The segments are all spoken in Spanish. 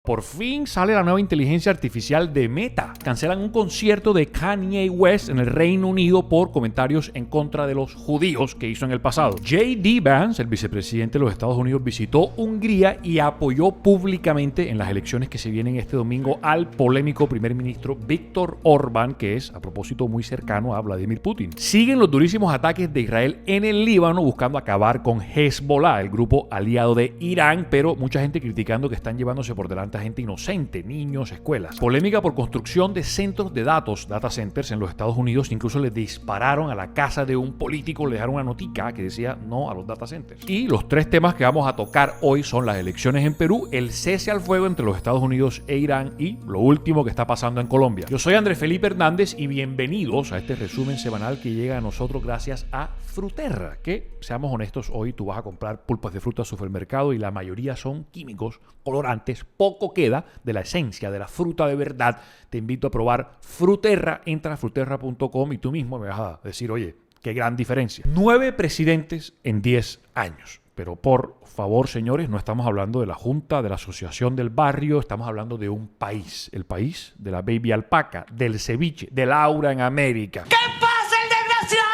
Por fin sale la nueva inteligencia artificial de Meta. Cancelan un concierto de Kanye West en el Reino Unido por comentarios en contra de los judíos que hizo en el pasado. J.D. Vance, el vicepresidente de los Estados Unidos, visitó Hungría y apoyó públicamente en las elecciones que se vienen este domingo al polémico primer ministro Viktor Orbán, que es, a propósito, muy cercano a Vladimir Putin. Siguen los durísimos ataques de Israel en el Líbano buscando acabar con Hezbollah, el grupo aliado de Irán, pero mucha gente criticando que están llevándose por delante a gente inocente, niños, escuelas. Polémica por construcción de centros de datos, data centers en los Estados Unidos. Incluso le dispararon a la casa de un político, le dejaron una notica que decía no a los data centers. Y los tres temas que vamos a tocar hoy son las elecciones en Perú, el cese al fuego entre los Estados Unidos e Irán y lo último que está pasando en Colombia. Yo soy Andrés Felipe Hernández y bienvenidos a este resumen semanal que llega a nosotros gracias a Fruterra, que, seamos honestos, hoy tú vas a comprar pulpas de fruta al supermercado y la mayoría son químicos, colorantes, poco queda de la esencia de la fruta de verdad. Te invito a probar Fruterra, entra a fruterra.com y tú mismo me vas a decir, oye, qué gran diferencia. 9 presidentes en 10 años. Pero por favor, señores, no estamos hablando de la Junta, de la Asociación del Barrio, estamos hablando de un país. El país de la baby alpaca, del ceviche, de Laura en América. ¿Qué pasa, el desgraciado?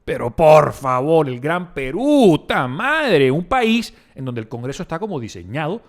Pero por favor, el gran Perú, ¡ta madre! Un país en donde el Congreso está como diseñado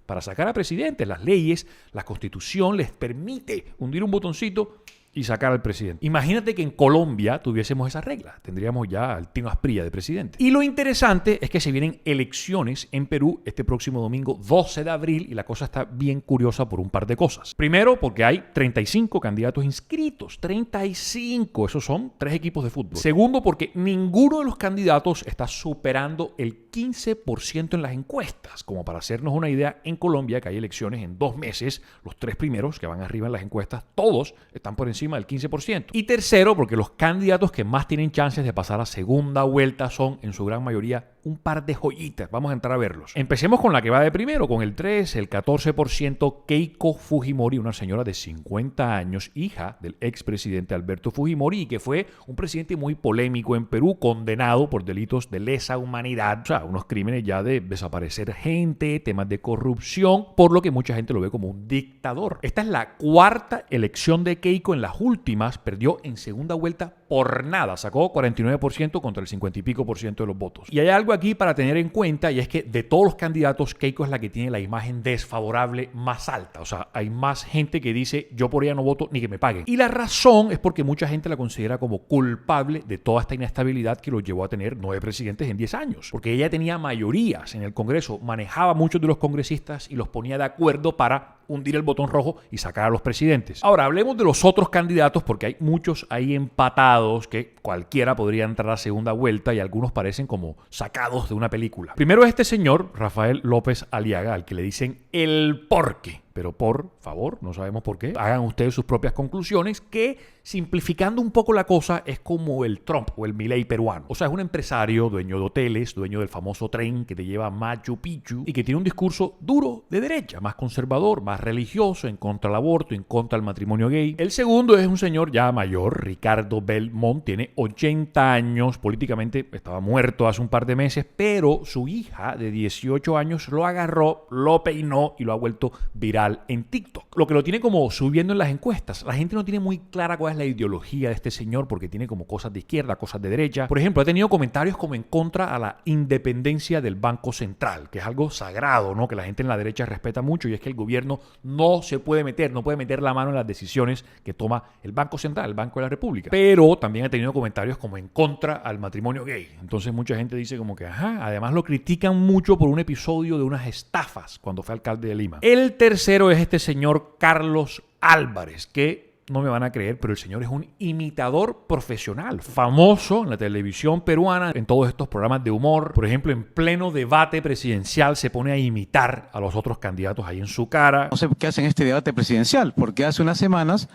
para sacar a presidentes. Las leyes, la Constitución les permite hundir un botoncito y sacar al presidente. Imagínate que en Colombia tuviésemos esa regla. Tendríamos ya al Tino Asprilla de presidente. Y lo interesante es que se vienen elecciones en Perú este próximo domingo 12 de abril y la cosa está bien curiosa por un par de cosas. Primero, porque hay 35 candidatos inscritos. 35. Esos son 3 equipos de fútbol. Segundo, porque ninguno de los candidatos está superando el 15% en las encuestas. Como para hacernos una idea, en Colombia, que hay elecciones en 2 meses, los 3 primeros que van arriba en las encuestas, todos están por encima del 15%. Y tercero, porque los candidatos que más tienen chances de pasar a segunda vuelta son, en su gran mayoría, un par de joyitas. Vamos a entrar a verlos. Empecemos con la que va de primero, con el 13, el 14%, Keiko Fujimori, una señora de 50 años, hija del expresidente Alberto Fujimori, y que fue un presidente muy polémico en Perú, condenado por delitos de lesa humanidad, o sea, unos crímenes ya de desaparecer gente, temas de corrupción, por lo que mucha gente lo ve como un dictador. Esta es la 4ª elección de Keiko. En las últimas perdió en segunda vuelta por nada, sacó 49% contra el 50 y pico por ciento de los votos. Y hay algo aquí para tener en cuenta, y es que de todos los candidatos, Keiko es la que tiene la imagen desfavorable más alta. O sea, hay más gente que dice, yo por ella no voto ni que me paguen. Y la razón es porque mucha gente la considera como culpable de toda esta inestabilidad que lo llevó a tener 9 presidentes en 10 años. Porque ella tenía mayorías en el Congreso, manejaba muchos de los congresistas y los ponía de acuerdo para hundir el botón rojo y sacar a los presidentes. Ahora, hablemos de los otros candidatos, porque hay muchos ahí empatados que cualquiera podría entrar a segunda vuelta y algunos parecen como sacados de una película. Primero es este señor, Rafael López Aliaga, al que le dicen el Porqui. Pero por favor, no sabemos por qué, hagan ustedes sus propias conclusiones, que simplificando un poco la cosa es como el Trump o el Milei peruano. O sea, es un empresario, dueño de hoteles, dueño del famoso tren que te lleva a Machu Picchu y que tiene un discurso duro de derecha, más conservador, más religioso, en contra del aborto, en contra del matrimonio gay. El segundo es un señor ya mayor, Ricardo Belmont, tiene 80 años, políticamente estaba muerto hace un par de meses, pero su hija de 18 años lo agarró, lo peinó y lo ha vuelto viral en TikTok, lo que lo tiene como subiendo en las encuestas. La gente no tiene muy clara cuál es la ideología de este señor, porque tiene como cosas de izquierda, cosas de derecha. Por ejemplo, ha tenido comentarios como en contra a la independencia del Banco Central, que es algo sagrado, ¿no? Que la gente en la derecha respeta mucho, y es que el gobierno no se puede meter, no puede meter la mano en las decisiones que toma el Banco Central, el Banco de la República. Pero también ha tenido comentarios como en contra al matrimonio gay. Entonces mucha gente dice como que, además lo critican mucho por un episodio de unas estafas cuando fue alcalde de Lima. El tercero es este señor Carlos Álvarez, que no me van a creer, pero el señor es un imitador profesional, famoso en la televisión peruana, en todos estos programas de humor. Por ejemplo, en pleno debate presidencial se pone a imitar a los otros candidatos ahí en su cara. No sé qué hacen este debate presidencial, porque hace unas semanas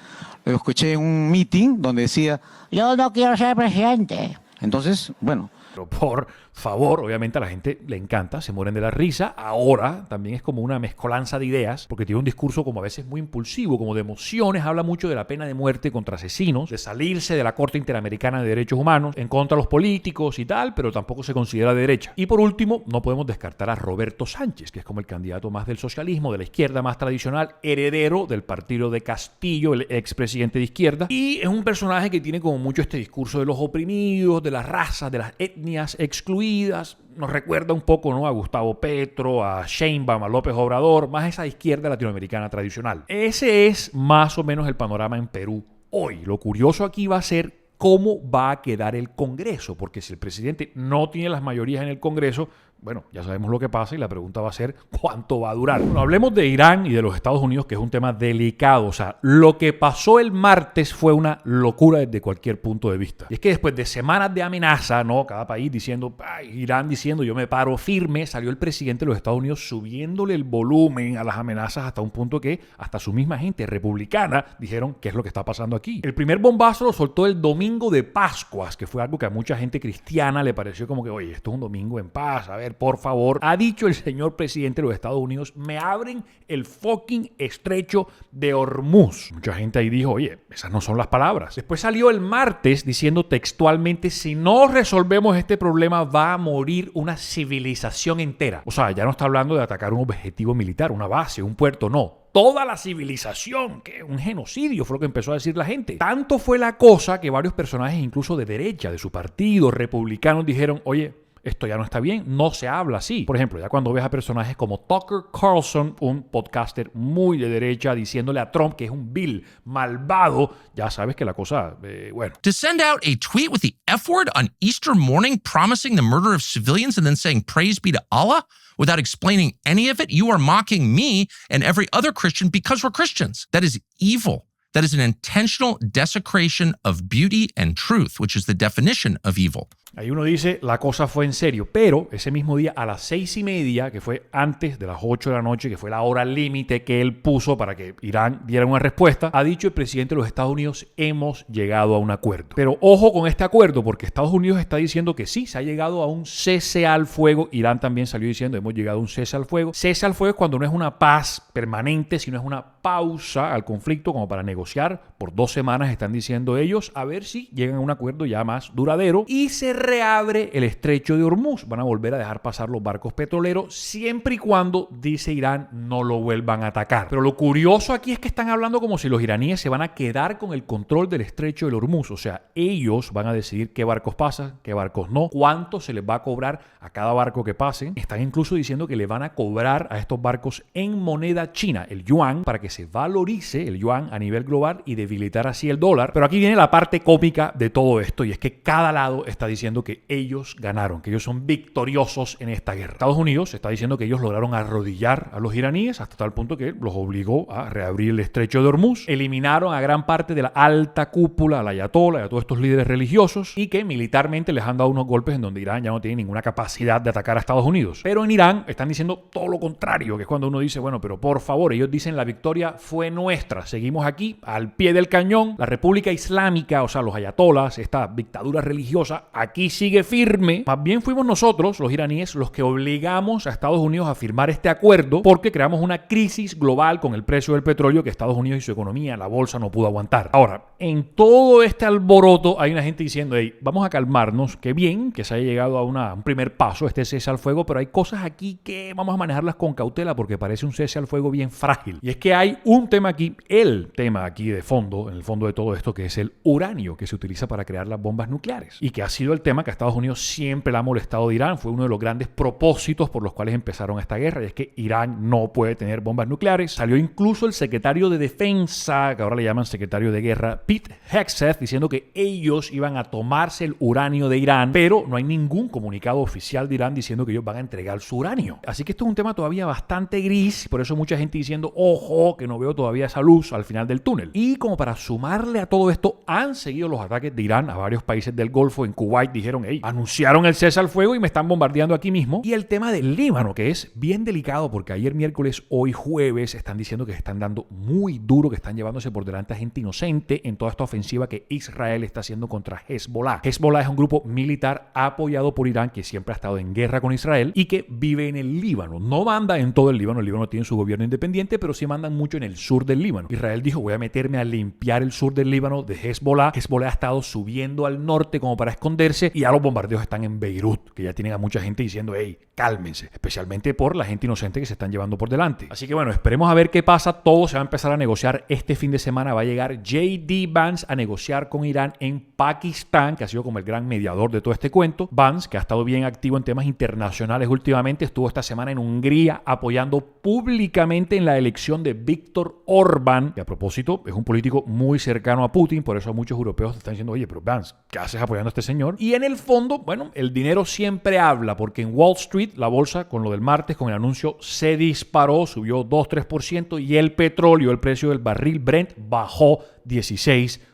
lo escuché en un meeting donde decía, yo no quiero ser presidente. entonces, bueno, Pero por favor, obviamente a la gente le encanta, se mueren de la risa. Ahora también es como una mezcolanza de ideas, porque tiene un discurso como a veces muy impulsivo, como de emociones. Habla mucho de la pena de muerte contra asesinos, de salirse de la Corte Interamericana de Derechos Humanos, en contra de los políticos y tal, pero tampoco se considera de derecha. Y por último, no podemos descartar a Roberto Sánchez, que es como el candidato más del socialismo, de la izquierda más tradicional, heredero del partido de Castillo, el expresidente de izquierda. Y es un personaje que tiene como mucho este discurso de los oprimidos, de las razas, de las etnias excluidas. Nos recuerda un poco, ¿no?, a Gustavo Petro, a Sheinbaum, a López Obrador, más esa izquierda latinoamericana tradicional. Ese es más o menos el panorama en Perú hoy. Lo curioso aquí va a ser cómo va a quedar el Congreso, porque si el presidente no tiene las mayorías en el Congreso, bueno, ya sabemos lo que pasa y la pregunta va a ser ¿cuánto va a durar? Bueno, hablemos de Irán y de los Estados Unidos, que es un tema delicado. O sea, lo que pasó el martes fue una locura desde cualquier punto de vista. Y es que después de semanas de amenaza, ¿no?, cada país diciendo, Irán diciendo yo me paro firme, salió el presidente de los Estados Unidos subiéndole el volumen a las amenazas hasta un punto que hasta su misma gente republicana dijeron qué es lo que está pasando aquí. El primer bombazo lo soltó el domingo de Pascuas, que fue algo que a mucha gente cristiana le pareció como que, oye, esto es un domingo en paz, a ver, por favor. Ha dicho el señor presidente de los Estados Unidos, me abren el fucking estrecho de Hormuz. Mucha gente ahí dijo, oye, esas no son las palabras. Después salió el martes diciendo textualmente, si no resolvemos este problema va a morir una civilización entera. O sea, ya no está hablando de atacar un objetivo militar, una base, un puerto, no. Toda la civilización, que un genocidio fue lo que empezó a decir la gente. Tanto fue la cosa que varios personajes, incluso de derecha, de su partido, republicanos, dijeron, oye, esto ya no está bien, no se habla así. Por ejemplo, ya cuando ves a personajes como Tucker Carlson, un podcaster muy de derecha, diciéndole a Trump que es un vil malvado, ya sabes que la cosa, bueno. To send out a tweet with the F word on Easter morning promising the murder of civilians and then saying praise be to Allah without explaining any of it, you are mocking me and every other Christian because we're Christians. That is evil. That is an intentional desecration of beauty and truth, which is the definition of evil. Ahí uno dice, la cosa fue en serio, pero ese mismo día a las 6:30, que fue antes de las 8 de la noche, que fue la hora límite que él puso para que Irán diera una respuesta, ha dicho el presidente de los Estados Unidos, hemos llegado a un acuerdo. Pero ojo con este acuerdo, porque Estados Unidos está diciendo que sí, se ha llegado a un cese al fuego. Irán también salió diciendo, hemos llegado a un cese al fuego. Cese al fuego es cuando no es una paz permanente, sino es una pausa al conflicto como para negociar por 2 semanas, están diciendo ellos, a ver si llegan a un acuerdo ya más duradero y se reabre el estrecho de Hormuz. Van a volver a dejar pasar los barcos petroleros siempre y cuando, dice Irán, no lo vuelvan a atacar. Pero lo curioso aquí es que están hablando como si los iraníes se van a quedar con el control del estrecho del Hormuz. O sea, ellos van a decidir qué barcos pasan, qué barcos no, cuánto se les va a cobrar a cada barco que pase. Están incluso diciendo que le van a cobrar a estos barcos en moneda china, el yuan, para que se valorice el yuan a nivel global y debilitar así el dólar. Pero aquí viene la parte cómica de todo esto, y es que cada lado está diciendo que ellos ganaron, que ellos son victoriosos en esta guerra. Estados Unidos está diciendo que ellos lograron arrodillar a los iraníes hasta tal punto que los obligó a reabrir el estrecho de Hormuz, eliminaron a gran parte de la alta cúpula, al ayatollah y a todos estos líderes religiosos, y que militarmente les han dado unos golpes en donde Irán ya no tiene ninguna capacidad de atacar a Estados Unidos. Pero en Irán están diciendo todo lo contrario, que es cuando uno dice, bueno, pero por favor, ellos dicen la victoria fue nuestra, seguimos aquí al pie del cañón, la República Islámica, o sea, los ayatollahs, esta dictadura religiosa, aquí sigue firme. Más bien fuimos nosotros, los iraníes, los que obligamos a Estados Unidos a firmar este acuerdo porque creamos una crisis global con el precio del petróleo que Estados Unidos y su economía, la bolsa, no pudo aguantar. Ahora, en todo este alboroto hay una gente diciendo, hey, vamos a calmarnos, qué bien que se haya llegado a un primer paso, este cese al fuego, pero hay cosas aquí que vamos a manejarlas con cautela porque parece un cese al fuego bien frágil. Y es que hay un tema aquí, el tema aquí de fondo, en el fondo de todo esto, que es el uranio que se utiliza para crear las bombas nucleares y que ha sido el tema que a Estados Unidos siempre le ha molestado de Irán. Fue uno de los grandes propósitos por los cuales empezaron esta guerra, y es que Irán no puede tener bombas nucleares. Salió incluso el secretario de Defensa, que ahora le llaman secretario de Guerra, Pete Hegseth, diciendo que ellos iban a tomarse el uranio de Irán, pero no hay ningún comunicado oficial de Irán diciendo que ellos van a entregar su uranio. Así que esto es un tema todavía bastante gris, por eso mucha gente diciendo, ojo, que no veo todavía esa luz al final del túnel. Y como para sumarle a todo esto, han seguido los ataques de Irán a varios países del Golfo, en Kuwait dijeron, hey, anunciaron el cese al fuego y me están bombardeando aquí mismo. Y el tema del Líbano, que es bien delicado porque ayer miércoles, hoy jueves, están diciendo que están dando muy duro, que están llevándose por delante a gente inocente en toda esta ofensiva que Israel está haciendo contra Hezbollah. Hezbollah es un grupo militar apoyado por Irán que siempre ha estado en guerra con Israel y que vive en el Líbano. No manda en todo el Líbano tiene su gobierno independiente, pero sí mandan mucho en el sur del Líbano. Israel dijo, voy a meterme a limpiar el sur del Líbano de Hezbollah. Hezbollah ha estado subiendo al norte como para esconderse y ya los bombardeos están en Beirut, que ya tienen a mucha gente diciendo, hey, cálmense, especialmente por la gente inocente que se están llevando por delante. Así que bueno, esperemos a ver qué pasa. Todo se va a empezar a negociar este fin de semana. Va a llegar J.D. Vance a negociar con Irán en Pakistán, que ha sido como el gran mediador de todo este cuento. Vance, que ha estado bien activo en temas internacionales últimamente, estuvo esta semana en Hungría apoyando públicamente en la elección de Viktor Orbán, que a propósito es un político muy cercano a Putin, por eso muchos europeos están diciendo, oye, pero Vance, ¿qué haces apoyando a este señor? Y en el fondo, bueno, el dinero siempre habla, porque en Wall Street, la bolsa, con lo del martes, con el anuncio, se disparó, subió 2-3%, y el petróleo, el precio del barril Brent, bajó 16%.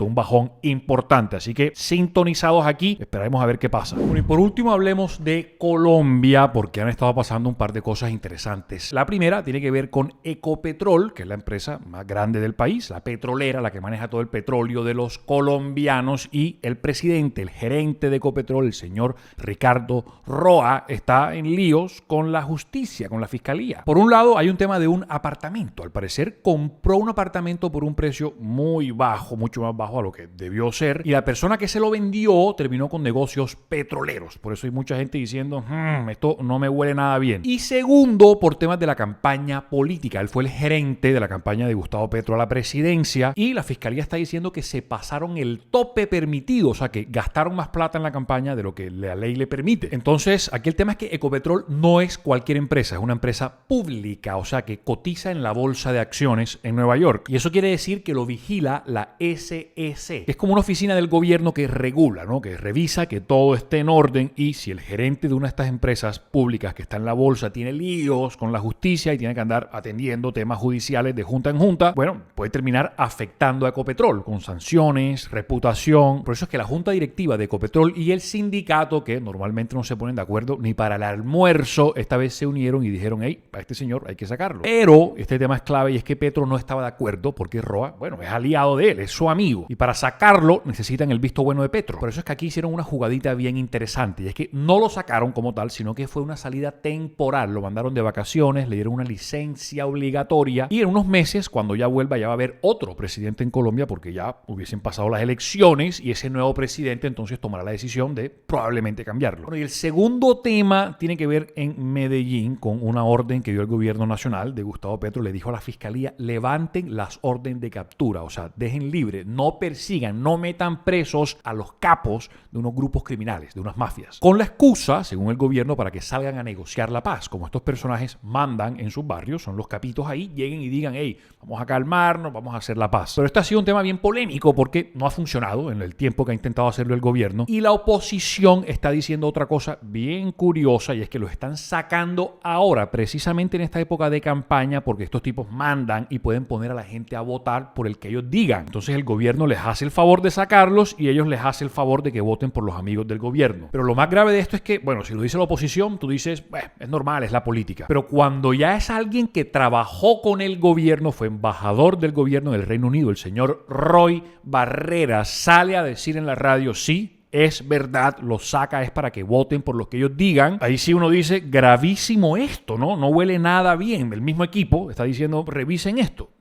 Un bajón importante. Así que sintonizados aquí, esperaremos a ver qué pasa. Bueno, y por último hablemos de Colombia, porque han estado pasando un par de cosas interesantes. La primera tiene que ver con Ecopetrol, que es la empresa más grande del país, la petrolera, la que maneja todo el petróleo de los colombianos, y el presidente, el gerente de Ecopetrol, el señor Ricardo Roa, está en líos con la justicia, con la fiscalía. Por un lado, hay un tema de un apartamento. Al parecer, compró un apartamento por un precio muy bajo, mucho más bajo a lo que debió ser, y la persona que se lo vendió terminó con negocios petroleros. Por eso hay mucha gente diciendo, esto no me huele nada bien. Y segundo, por temas de la campaña política. Él fue el gerente de la campaña de Gustavo Petro a la presidencia, y la fiscalía está diciendo que se pasaron el tope permitido, o sea que gastaron más plata en la campaña de lo que la ley le permite. Entonces, aquí el tema es que Ecopetrol no es cualquier empresa, es una empresa pública, o sea que cotiza en la bolsa de acciones en Nueva York, y eso quiere decir que lo vigila la SEC. Es como una oficina del gobierno que regula, ¿no? Que revisa que todo esté en orden, y si el gerente de una de estas empresas públicas que está en la bolsa tiene líos con la justicia y tiene que andar atendiendo temas judiciales de junta en junta, bueno, puede terminar afectando a Ecopetrol con sanciones, reputación. Por eso es que la junta directiva de Ecopetrol y el sindicato, que normalmente no se ponen de acuerdo ni para el almuerzo, esta vez se unieron y dijeron, hey, a este señor hay que sacarlo. Pero este tema es clave, y es que Petro no estaba de acuerdo porque Roa, bueno, es aliado de él, es su amigo, y para sacarlo necesitan el visto bueno de Petro. Por eso es que aquí hicieron una jugadita bien interesante, y es que no lo sacaron como tal, sino que fue una salida temporal. Lo mandaron de vacaciones, le dieron una licencia obligatoria, y en unos meses, cuando ya vuelva, ya va a haber otro presidente en Colombia, porque ya hubiesen pasado las elecciones, y ese nuevo presidente entonces tomará la decisión de probablemente cambiarlo. Bueno, y el segundo tema tiene que ver en Medellín con una orden que dio el gobierno nacional de Gustavo Petro. Le dijo a la fiscalía, levanten las órdenes de captura, o sea, dejen libre, no persigan, no metan presos a los capos de unos grupos criminales, de unas mafias, con la excusa, según el gobierno, para que salgan a negociar la paz. Como estos personajes mandan en sus barrios, son los capitos ahí, lleguen y digan, hey, vamos a calmarnos, vamos a hacer la paz. Pero esto ha sido un tema bien polémico porque no ha funcionado en el tiempo que ha intentado hacerlo el gobierno, y la oposición está diciendo otra cosa bien curiosa, y es que lo están sacando ahora, precisamente en esta época de campaña, porque estos tipos mandan y pueden poner a la gente a votar por el que ellos digan. Entonces el gobierno les hace el favor de sacarlos y ellos les hace el favor de que voten por los amigos del gobierno. Pero lo más grave de esto es que, bueno, si lo dice la oposición, tú dices, es normal, es la política. Pero cuando ya es alguien que trabajó con el gobierno, fue embajador del gobierno del Reino Unido, el señor Roy Barreras, sale a decir en la radio, sí, es verdad, lo saca es para que voten por lo que ellos digan. Ahí sí uno dice, gravísimo esto, ¿no? No huele nada bien. El mismo equipo está diciendo, revisen esto.